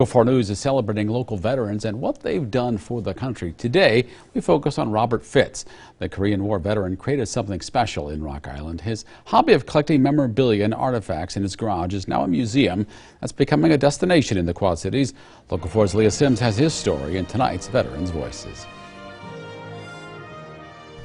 Local 4 News is celebrating local veterans and what they've done for the country. Today, we focus on Robert Fitz. The Korean War veteran created something special in Rock Island. His hobby of collecting memorabilia and artifacts in his garage is now a museum that's becoming a destination in the Quad Cities. Local 4's Leah Sims has his story in tonight's Veterans Voices.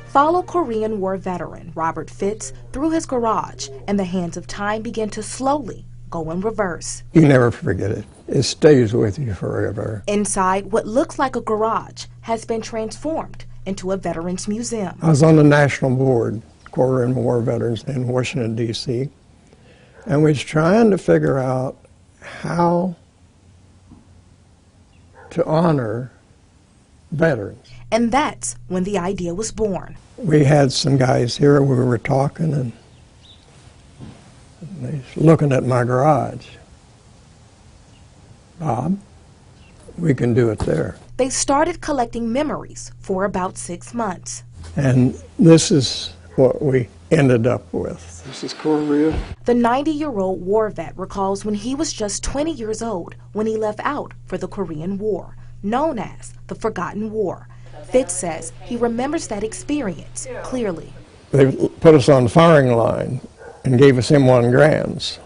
Follow Korean War veteran Robert Fitz through his garage, and the hands of time begin to slowly go in reverse. You never forget it. It stays with you forever. Inside, what looks like a garage has been transformed into a veterans museum. I was on the national board, Korean War veterans in Washington, D.C., and we was trying to figure out how to honor veterans. And that's when the idea was born. We had some guys here, we were talking, and they're looking at my garage. Bob, we can do it there. They started collecting memories for about 6 months. And this is what we ended up with. This is Korea. The 90-year-old war vet recalls when he was just 20 years old when he left out for the Korean War, known as the Forgotten War. Fitz says he remembers that experience clearly. They put us on the firing line and gave us M1 Grands.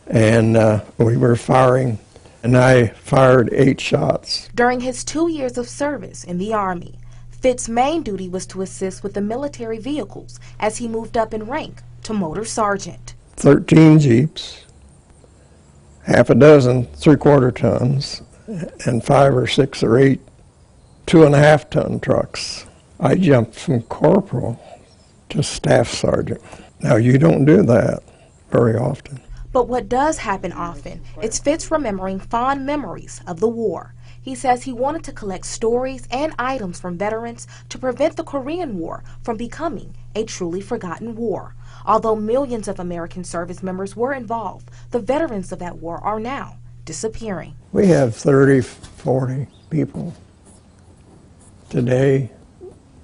And we were firing, and I fired 8 shots. During his 2 years of service in the Army, Fitz's main duty was to assist with the military vehicles as he moved up in rank to motor sergeant. 13 Jeeps, half a dozen 3/4 tons, and 5 or 6 or 8 2.5 ton trucks. I jumped from corporal to staff sergeant. Now, you don't do that very often. But what does happen often is Fitz remembering fond memories of the war. He says he wanted to collect stories and items from veterans to prevent the Korean War from becoming a truly forgotten war. Although millions of American service members were involved, the veterans of that war are now disappearing. We have 30, 40 people. Today,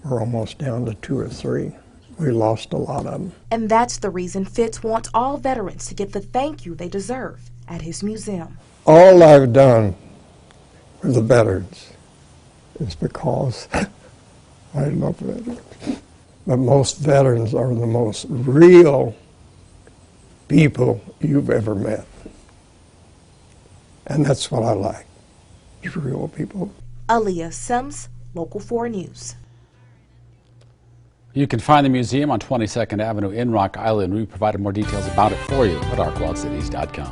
we're almost down to 2 or 3. We lost a lot of them. And that's the reason Fitz wants all veterans to get the thank you they deserve at his museum. All I've done for the veterans is because I love veterans. But most veterans are the most real people you've ever met. And that's what I like, is real people. Leah Sims, Local 4 News. You can find the museum on 22nd Avenue in Rock Island. We provided more details about it for you at ourquadcities.com.